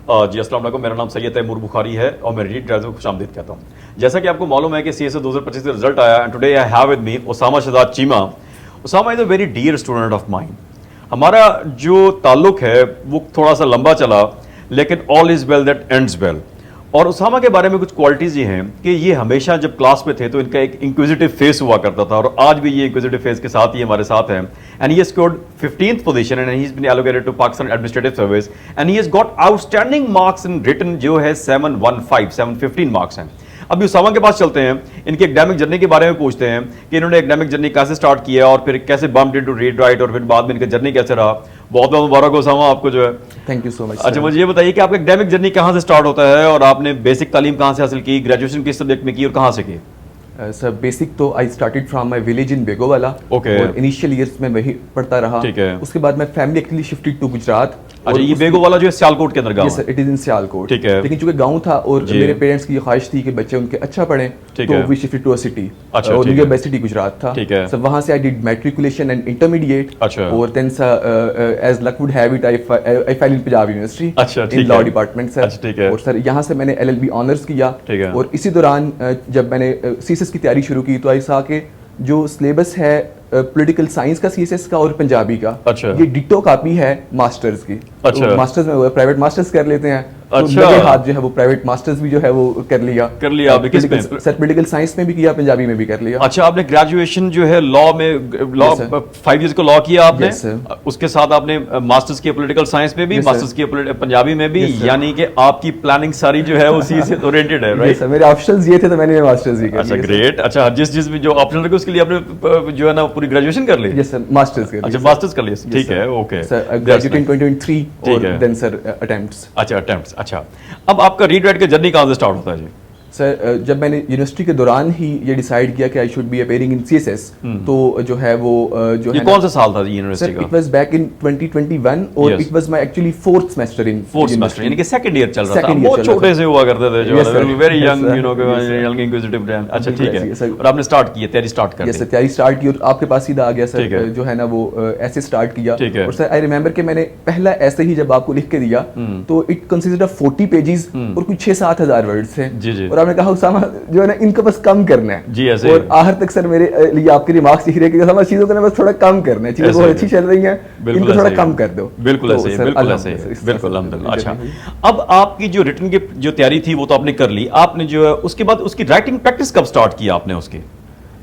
जी अस्सलाम वालेकुम, मेरा नाम सैयद तैमूर बुखारी है और मैं रीड ड्राइव को खुशामदीद कहता हूँ। जैसा कि आपको मालूम है कि CSA 2025 का रिजल्ट आया and today I have with me Usama Shahzad Cheema. Usama is a very dear student of mine. हमारा जो ताल्लुक है वो थोड़ा सा लंबा चला, लेकिन all is well that ends well. और उसामा के बारे में कुछ क्वालिटीज़ ये हैं कि ये हमेशा जब क्लास में थे तो इनका एक इंक्विजिटिव फेस हुआ करता था, और आज भी ये इंक्विजिटिव फेस के साथ ही हमारे साथ हैं। And he has scored 15th position and he has been allocated to Pakistan administrative service and he has got outstanding marks in written जो है 715 मार्क्स हैं। अभी उसामा के पास चलते हैं, इनकी एकेडमिक जर्नी के बारे में पूछते हैं कि इन्होंने एकेडमिक जर्नी कैसे स्टार्ट किया और फिर कैसे बम्प्ड इनटू रीड राइट और फिर बाद में इनका जर्नी कैसे रहा। बहुत बहुत मुबारक उसामा आपको जो है। Thank you so much. अच्छा, मुझे ये बताइए कि आपका एकेडमिक जर्नी कहाँ से स्टार्ट होता है और आपने बेसिक तालीम कहाँ से हासिल की, ग्रेजुएशन किस सब्जेक्ट में की और कहाँ से की? सर बेसिक तो I started from my village in Begowala. Okay. और इनिशियल ईयर्स में वही पढ़ता रहा। ठीक है। उसके बाद मैं family actually shifted to Gujarat. अच्छा, ये बेगोवाला जो है सियालकोट के अंदर गांव है? It is in Sialkot. ठीक है। लेकिन चूंकि गांव था और मेरे पेरेंट्स की ख्वाहिश थी कि बच्चे उनके अच्छा पढ़ें, तो we shifted to a city. अच्छा, और न्यू सिटी गुजरात था। ठीक है। सो वहां से I did matriculation and intermediate. अच्छा। और then as luck would have it I fail in Punjab university. अच्छा, इन लॉ डिपार्टमेंट सर। अच्छा, ठीक है। और सर यहाँ से मैंने LLB ऑनर्स किया। ठीक है। और इसी दौरान जब मैंने CSS की तैयारी शुरू की तो आई सा के जो सिलेबस है पॉलिटिकल साइंस का CSS का और पंजाबी का, अच्छा। ये डिट्टो कॉपी है मास्टर्स की। अच्छा। तो मास्टर्स में प्राइवेट मास्टर्स कर लेते हैं। अच्छा। तो लगे हाथ जो है वो प्राइवेट मास्टर्स भी जो है वो कर लिया। आपने किस में? सर पॉलिटिकल साइंस में भी किया, पंजाबी में भी कर लिया। अच्छा, आपने ग्रेजुएशन जो है लॉ में 5 इयर्स को लॉ किया आपने? Yes, sir. उसके साथ आपने मास्टर्स किया पॉलिटिकल साइंस में भी, Yes, मास्टर्स किया पंजाबी में भी। Yes, sir. यानी कि आपकी प्लानिंग सारी जो है उसी से ओरिएंटेड है, राइट? सर मेरे ऑप्शंस ये थे तो मैंने मास्टर्स ही किया। अच्छा, ग्रेट। अच्छा, जिस भी जो ऑप्शनल रखे उसके लिए आपने जो है ना पूरी ग्रेजुएशन कर ली? यस सर, मास्टर्स कर लिया। अच्छा, मास्टर्स कर लिया, ठीक है, ओके। सर ग्रेजुएट इन 2023 और देन सर अटेम्प्ट्स। अच्छा, अटेम्प्ट्स। अच्छा, अब आपका रीड राइट का जर्नी कहाँ से स्टार्ट होता है जी? सर जब मैंने यूनिवर्सिटी के दौरान ही ये डिसाइड किया कि I should be appearing in CSS, तो जो है वो जो ये है कौन सा साल था यूनिवर्सिटी का? इट वाज बैक इन 2021 और it was my actually fourth semester in fourth semester, यानी कि सेकंड ईयर चल रहा था। Second year बहुत चल रहा छोटे से हुआ करते थे जो है very young, sir. You know, young inquisitive time. अच्छा, ठीक है। और आपने स्टार्ट की, तैयारी स्टार्ट कर दी? यस सर, तैयारी स्टार्ट की और आपके पास सीधा आ गया ठीक सर, है। जो है ना वो ऐसे स्टार्ट किया। ठीक है। और सर आई रिमेंबर कि मैंने पहला ऐसे ही जब आपको लिख के दिया तो इट कंसिस्टेड ऑफ 40 पेजेस और कुछ 6-7 हजार वर्ड्स थे। जी, जी। और आपने कहा उसामा जो है ना इनको बस कम करना है जी, ऐसे। और आखिर तक सर मेरे लिए आपके रिमार्क्स लिख रहे हैं कि हमारी चीजों को ना बस थोड़ा कम करना है, चीजें बहुत अच्छी चल रही हैं, इनको थोड़ा कम कर दो। बिल्कुल ऐसे, बिल्कुल ऐसे, बिल्कुल अल्हम्दुलिल्लाह। अच्छा, अब आपकी जो रिटन की जो तैयारी थी वो तो आपने कर ली, आपने जो है उसके बाद उसकी राइटिंग प्रैक्टिस कब स्टार्ट किया आपने उसकी?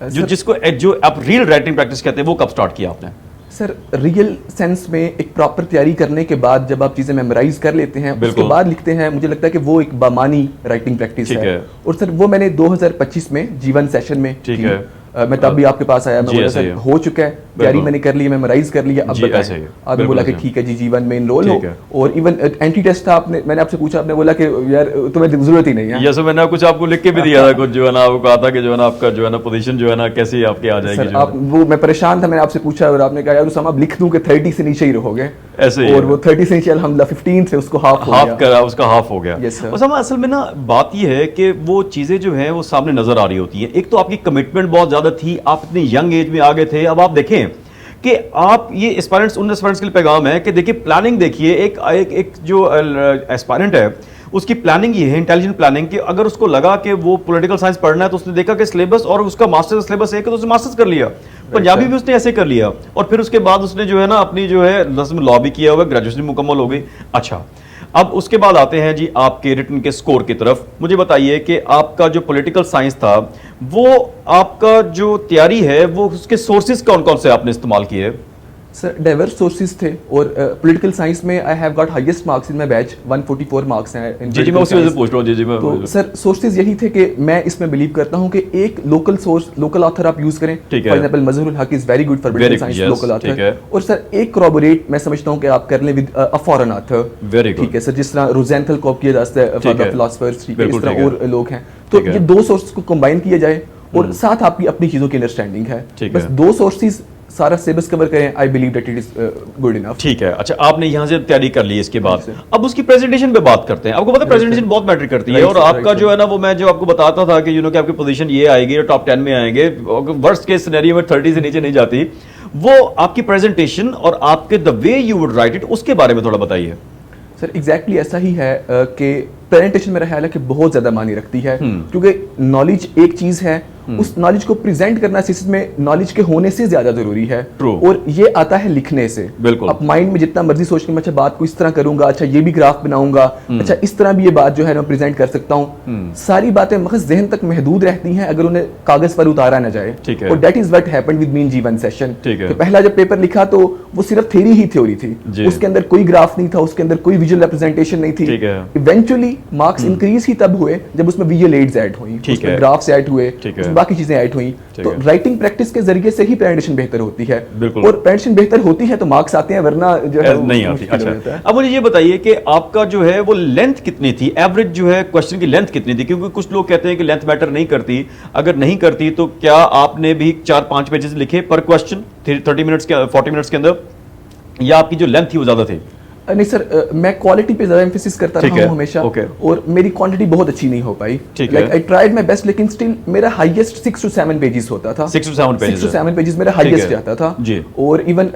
जो जिसको जो आप रियल राइटिंग प्रैक्टिस कहते हैं वो कब स्टार्ट किया आपने? सर रियल सेंस में एक प्रॉपर तैयारी करने के बाद जब आप चीजें मेमोराइज कर लेते हैं उसके बाद लिखते हैं, मुझे लगता है कि वो एक बामानी राइटिंग प्रैक्टिस है। और सर वो मैंने 2025 में जीवन सेशन में ठीक की। है। मैं तब भी आपके पास आया, मैं बोला सर हो चुका है, तैयारी मैंने कर ली, मेमोराइज कर लिया, अब बताएं। आपने बोला कि ठीक है जी, जीवन में इनरोल हो। और इवन एंटी टेस्ट था, आपने मैंने आपसे पूछा, आपने बोला कि यार तुम्हें जरूरत ही नहीं है। यस, मैंने कुछ आपको लिख के भी दिया था कुछ, जो है ना आपको कहा था कि जो है ना आपका जो है ना पोजीशन जो है ना कैसी आपकी आ जाएगी। आप वो मैं परेशान था, मैंने आपसे पूछा और आपने कहा यार उसामा अब लिख दूं कि 30 से नीचे ही रहोगे ऐसे ही। और वो 30 से नीचे अल्हम्दुलिल्लाह 15 से उसको हाफ करा, उसका हाफ हो गया। Yes, sir. उसामा असल में ना बात ये है कि वो चीजें जो है वो सामने नजर आ रही होती हैं। एक तो आपकी कमिटमेंट बहुत ज्यादा थी, आप इतनी यंग एज में आ गए थे। अब आप देखें कि आप ये एस्पायरेंट्स, उन एस्पायरेंट्स के लिए पैगाम है कि देखिए प्लानिंग देखिए, एक जो एस्पायरेंट है उसकी प्लानिंग ये है, इंटेलिजेंट प्लानिंग, कि अगर उसको लगा कि वो पॉलिटिकल साइंस पढ़ना है तो उसने देखा कि सिलेबस और उसका मास्टर्स सिलेबस एक है तो उसने मास्टर्स कर लिया। पंजाबी भी उसने ऐसे कर लिया और फिर उसके बाद उसने जो है ना अपनी जो है लॉ भी किया हुआ, ग्रेजुएशन मुकम्मल हो गई। अच्छा, अब उसके बाद आते हैं जी आपके रिटन के स्कोर की तरफ। मुझे बताइए कि आपका जो पॉलिटिकल साइंस था वो आपका जो तैयारी है वो उसके सोर्सेज कौन कौन से आपने इस्तेमाल किए? सर डाइवर्स सोर्सेज थे और पॉलिटिकल साइंस में I have got highest marks in my batch, 144 marks हैं। जी, मैं उसी वजह से पूछ रहा हूँ। जी, मैं तो सर सोर्सेज यही थे कि मैं इसमें बिलीव करता हूँ कि एक लोकल सोर्स, लोकल ऑथर आप यूज करें। फॉर एग्जांपल मजहरुल हक is very good for political science, local author. और सर एक कोलैबोरेट मैं समझता हूँ कि आप कर लें with a foreign author. Very good, ठीक है सर, जिस तरह रोजेंथल को किया जाता है फॉर फिलोसोफर्स, ठीक है, इस तरह और लोग हैं। तो ये दो सोर्स को कंबाइन किया जाए और साथ आपकी अपनी चीजों की अंडरस्टैंडिंग है, बस दो सोर्सेज सारा सिलेबस कवर करें, I believe that it is good enough. ठीक है। अच्छा, आपने यहाँ से तैयारी कर ली, इसके बाद अब उसकी प्रेजेंटेशन पे बात करते हैं। आपको पता है प्रेजेंटेशन बहुत मैटर करती है और आपका जो है ना वो मैं जो आपको बताता था कि कि आपकी पोजीशन ये आएगी और टॉप 10 में आएंगे, वर्स्ट केस सिनेरियो में 30 से नीचे नहीं जाती, वो आपकी प्रेजेंटेशन और आपके the way you would write it, उसके बारे में थोड़ा बताइए। सर एग्जैक्टली ऐसा ही है कि प्रेजेंटेशन मेरा ख्याल है कि बहुत ज्यादा मायने रखती है, क्योंकि नॉलेज एक चीज है, उस नॉलेज को प्रेजेंट करना सिस्टम में नॉलेज के होने से ज्यादा जरूरी है। True. और ये आता है लिखने से। बिल्कुल। आप माइंड में जितना मर्जी सोच के मैं अच्छा बात को इस तरह करूंगा, अच्छा ये भी ग्राफ बनाऊंगा, अच्छा इस तरह भी ये बात जो है मैं प्रेजेंट कर सकता हूँ, सारी बातें मखस जहन तक महदूद रहती हैं अगर उन्हें कागज पर उतारा ना जाए। और that is what happened with me in Jeevan session. पहला जब पेपर लिखा तो वो सिर्फ थ्योरी ही थ्योरी थी, उसके अंदर कोई ग्राफ नहीं था, उसके अंदर कोई विजुअल रिप्रेजेंटेशन नहीं थी। इवेंचुअली मार्क्स इंक्रीज ही तब हुए जब उसमें विजुअल एड्स ऐड हुई, उसमें ग्राफ्स ऐड हुए, उसमें बाकी चीजें ऐड हुई। तो राइटिंग प्रैक्टिस के जरिए से ही प्रेजेंटेशन बेहतर होती है, और प्रेजेंटेशन बेहतर होती है तो मार्क्स आते हैं, वरना जो है नहीं आती। अच्छा, अब मुझे ये बताइए कि आपका जो है वो लेंथ कितनी थी, एवरेज जो है क्वेश्चन की लेंथ कितनी थी? क्योंकि कुछ लोग कहते हैं कि लेंथ मैटर नहीं करती, अगर नहीं करती तो क्या आपने भी 4-5 पेजेस लिखे पर क्वेश्चन 30 मिनट्स के 40 मिनट्स के अंदर, या आपकी जो लेंथ थी वो ज्यादा थी? नहीं सर, मैं क्वालिटी पे ज्यादा एम्फेसिस करता रहा हूं हमेशा, और मेरी क्वांटिटी बहुत अच्छी नहीं हो पाई। Like I tried my best, लेकिन स्टिल मेरा हाईएस्ट 6 to 7 पेजेस होता था। 6 to 7 पेजेस मेरा हाईएस्ट जाता था और इवन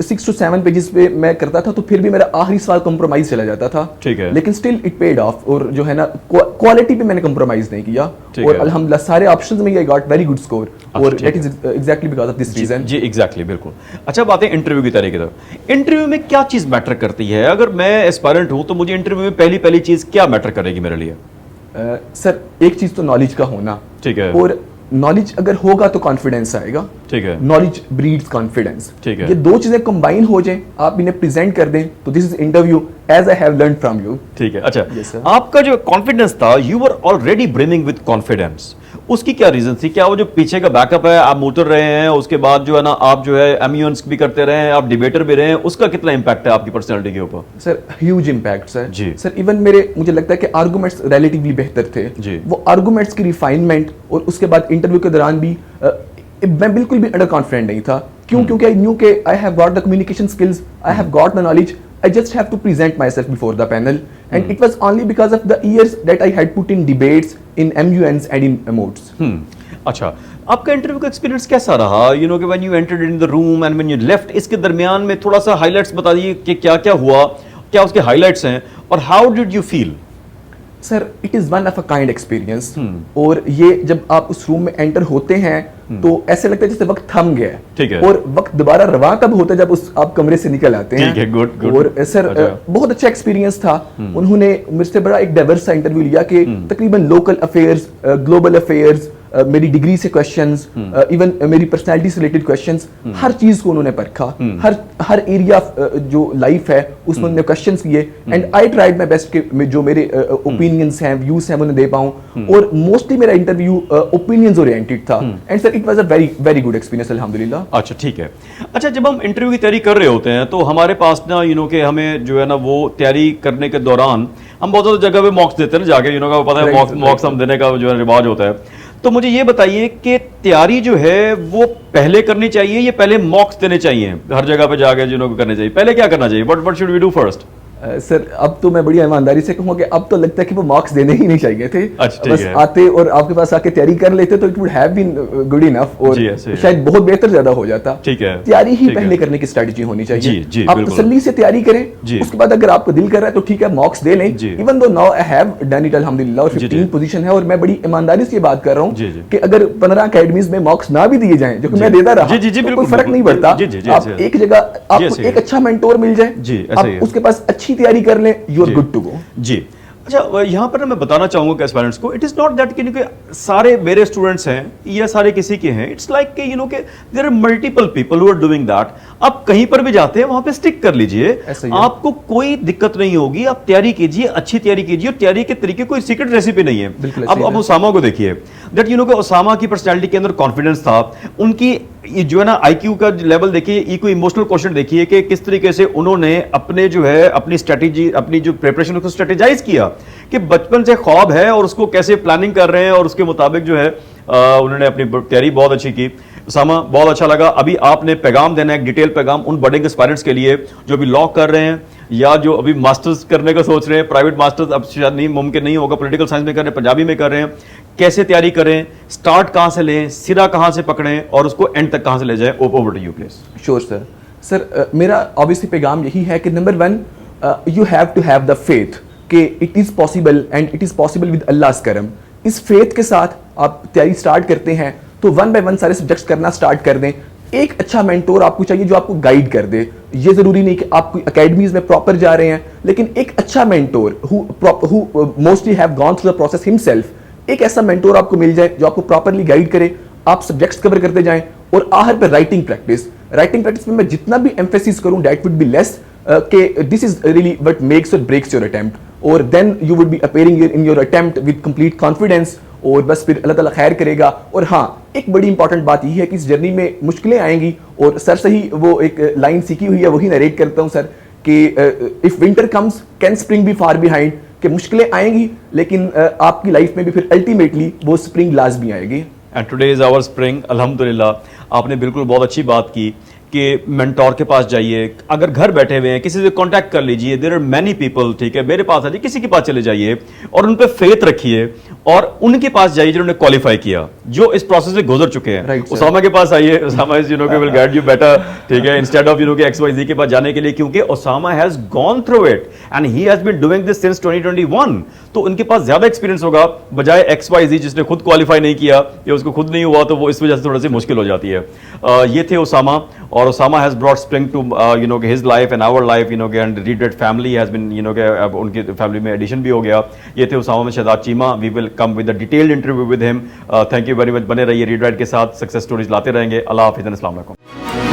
6 to 7 पेजेस पे मैं करता था तो फिर भी मेरा आखिरी सवाल कंप्रोमाइज चला जाता था। लेकिन स्टिल इट पेड ऑफ, और जो है ना क्वालिटी पे मैंने कंप्रोमाइज नहीं किया, और अल्हम्दुलिल्लाह सारे ऑप्शंस में I got very good score, और that is exactly because of this reason. जी एग्जैक्टली, बिल्कुल। अच्छा, बात है इंटरव्यू की तरीके की। इंटरव्यू में क्या चीज मैटर करती है? अगर मैं एस्पायरेंट हूं तो मुझे इंटरव्यू में पहली चीज क्या मैटर करेगी मेरे लिए? सर एक चीज तो नॉलेज का होना, ठीक है, और नॉलेज अगर होगा तो कॉन्फिडेंस आएगा। ठीक है, नॉलेज ब्रीड्स कॉन्फिडेंस। ठीक है, ये दो चीजें कंबाइन हो जाएं, आप इन्हें प्रेजेंट कर दें तो this is interview as I have learned from you. ठीक है। अच्छा, आपका जो कॉन्फिडेंस था, you were already brimming with confidence, उसकी क्या रीजन थी? क्या वो जो पीछे का बैकअप है, आप उतर रहे हैं, उसके बाद जो है ना आप जो है एमयूएंस भी करते रहे हैं, आप डिबेटर भी रहे हैं, उसका कितना इंपैक्ट है आपकी पर्सनालिटी के ऊपर? Sir huge impact sir. जी सर, इवन मुझे लगता है कि आर्गुमेंट्स रिलेटिवली बेहतर थे जी। वो आर्गुमेंट्स की रिफाइनमेंट, और उसके बाद इंटरव्यू के दौरान भी मैं बिल्कुल भी अंडर कॉन्फिडेंट नहीं था। क्यों? क्योंकि आई न्यू के I have got the communication skills, I have got the knowledge, I just have to present myself before the panel, and it was only because of the years that I had put in debates, in MUNs and in modes. अच्छा, आपका interview का experience कैसा रहा? You know कि when you entered in the room and when you left, इसके दरमियान में थोड़ा सा हाइलाइट्स बता दीजिए कि क्या क्या हुआ, क्या उसके हाइलाइट्स हैं, और how did you feel? Sir it is one of a kind experience, और ये जब आप उस रूम में एंटर होते हैं तो ऐसे लगता है जैसे वक्त थम गया है। ठीक है। और वक्त दोबारा रवा तब होता है जब आप कमरे से निकल आते हैं। ठीक है, गुड गुड। और सर बहुत अच्छा एक्सपीरियंस था। उन्होंने मेरे से बड़ा एक डाइवर्स सा इंटरव्यू लिया कि तकरीबन लोकल अफेयर्स, ग्लोबल अफेयर्स, मेरी डिग्री से क्वेश्चंस, इवन मेरी पर्सनालिटी से रिलेटेड क्वेश्चंस, हर चीज को उन्होंने परखा, हर एरिया जो लाइफ है उसमें उन्होंने क्वेश्चंस किए, and I tried my best कि जो मेरे ओपिनियंस हैं, व्यूज हैं, उन्हें दे पाऊं, और मोस्टली मेरा इंटरव्यू ओपिनियंस ओरिएंटेड था, and sir it was a very very good experience अल्हम्दुलिल्लाह। अच्छा, ठीक है। अच्छा, जब हम इंटरव्यू की तैयारी कर रहे होते हैं तो हमारे पास ना कि हमें जो है ना वो तैयारी करने के दौरान हम बहुत ज़्यादा जगह पे मॉक्स देते हैं ना जाके, का पता है मॉक्स हम देने का जो है रिवाज होता है। तो मुझे ये बताइए कि तैयारी जो है वो पहले करनी चाहिए या पहले मॉक्स देने चाहिए? हर जगह पे जाके करने चाहिए, पहले क्या करना चाहिए? What should we do first? Sir अब तो मैं बड़ी ईमानदारी से कहूंगा कि अब तो लगता है कि वो मार्क्स देने ही नहीं चाहिए थे। अच्छा, बस आते और आपके पास आके तैयारी कर लेते तो it would have been good enough, और शायद बहुत बेहतर ज्यादा हो जाता। ठीक है, तैयारी ही पहले करने की स्ट्रेटजी होनी चाहिए। जी, आप तसल्ली से तैयारी करें, उसके बाद अगर आपको दिल कर रहा है तो ठीक है मार्क्स दे लें। Even though now I have done it अल्हम्दुलिल्लाह, और 15 पोजीशन है, और मैं बड़ी ईमानदारी से बात कर रहा हूं कि अगर 15 अकेडमीज में मार्क्स ना भी दिए जाएं, जो कि मैं देता रहा, तो कोई फर्क नहीं पड़ता। आप एक जगह आपको एक अच्छा मेंटोर मिल जाए, आप उसके पास अच्छी तैयारी कर लें, you are good to go। जी। अच्छा, यहाँ पर ना मैं बताना चाहूंगा एस्पायरेंट्स को, इट इज नॉट दैट कि सारे मेरे स्टूडेंट्स हैं या सारे किसी के हैं, इट्स लाइक कि कि there are multiple people who are doing that. आप कहीं पर भी जाते हैं वहां पे स्टिक कर लीजिए, आपको कोई दिक्कत नहीं होगी। आप तैयारी कीजिए, अच्छी तैयारी कीजिए, और तैयारी के तरीके कोई सीक्रेट रेसिपी नहीं है। अब उसामा को देखिए, दैट कि उसामा की पर्सनैलिटी के अंदर कॉन्फिडेंस था, उनकी जो है ना आईक्यू का लेवल देखिए, इको इमोशनल क्वेश्चन देखिए कि किस तरीके से उन्होंने अपने जो है अपनी स्ट्रेटेजी, अपनी जो प्रिपरेशन उसको स्ट्रेटेजाइज किया कि बचपन से ख्वाब है और उसको कैसे प्लानिंग कर रहे हैं, और उसके मुताबिक जो है उन्होंने अपनी तैयारी बहुत अच्छी की। उसामा, बहुत अच्छा लगा। अभी आपने पैगाम देना है, एक डिटेल पैगाम उन बडिंग एस्पायरेंट्स के लिए जो अभी लॉ कर रहे हैं या जो अभी मास्टर्स करने का सोच रहे हैं, प्राइवेट मास्टर्स अब शायद नहीं मुमकिन नहीं होगा, पॉलिटिकल साइंस में कर रहे हैं, पंजाबी में कर रहे हैं, कैसे तैयारी करें, स्टार्ट कहां से लें, सिरा कहां से पकड़ें, और उसको एंड तक कहां से ले जाएं? Over to you please. Sure sir. मेरा ऑब्वियसली पैगाम यही है कि number 1, you have to have the faith कि it is possible and it is possible with अल्लाह's करम। इस फेथ के साथ आप तैयारी स्टार्ट करते हैं तो 1 बाय 1 सारे सब्जेक्ट्स करना स्टार्ट कर दें। एक अच्छा मेंटोर आपको चाहिए जो आपको गाइड कर दे। ये जरूरी नहीं कि आप कोई अकेडमीज में प्रॉपर जा रहे हैं, लेकिन एक अच्छा mentor who mostly have gone through the process himself, एक ऐसा मेंटोर आपको मिल जाए जो आपको प्रॉपरली गाइड करे, आप सब्जेक्ट्स कवर करते जाएं। और आखिर पर राइटिंग प्रैक्टिस में मैं जितना भी एम्फेसिस करूं दैट वुड बी लेस कि this is really what makes और ब्रेक्स योर अटेम्प्ट, और then you would be appearing in your attempt with complete confidence, और बस फिर अल्लाह ताला खैर करेगा। और हाँ, एक बड़ी इंपॉर्टेंट बात यह है कि इस जर्नी में मुश्किलें आएंगी, और सर से ही वो एक लाइन सीखी हुई है, वही नरेट करता हूँ सर कि if winter comes can spring be far behind, कि मुश्किलें आएंगी लेकिन आपकी लाइफ में भी फिर अल्टीमेटली वो स्प्रिंग लाजमी आएगी। And today is our spring. अल्हम्दुलिल्लाह आपने बिल्कुल बहुत अच्छी बात की कि मेंटोर के पास जाइए। अगर घर बैठे हुए हैं किसी से कांटेक्ट कर लीजिए, देयर आर मैनी पीपल, ठीक है, मेरे पास आ जाइए, किसी के पास चले जाइए और उन पे फेथ रखिए और उनके पास जाइए जिन्होंने क्वालिफाई किया, जो इस प्रोसेस से गुजर चुके हैं। Right, उसामा के पास आइए, Usama is will guide you better, ठीक है, इंस्टेड ऑफ XYZ के पास जाने के लिए, क्योंकि Usama has gone through it and he has been doing this since 2021। तो उनके पास ज्यादा एक्सपीरियंस होगा बजाय XYZ जिसने खुद क्वालिफाई नहीं किया या उसको खुद नहीं हुआ, तो वो इस वजह से थोड़ा सी मुश्किल हो जाती है। ये थे उसामा, और Usama has brought spring to his life and our life, and read family has been उनकी फैमिली में एडिशन भी हो गया। ये थे Usama Shahzad Cheema. We will come with a detailed interview with him. Thank you very much. बने रहिए रीड राइट के साथ, सक्सेस स्टोरीज लाते रहेंगे। अल्लाह हाफिज़, अस्सलाम वालेकुम।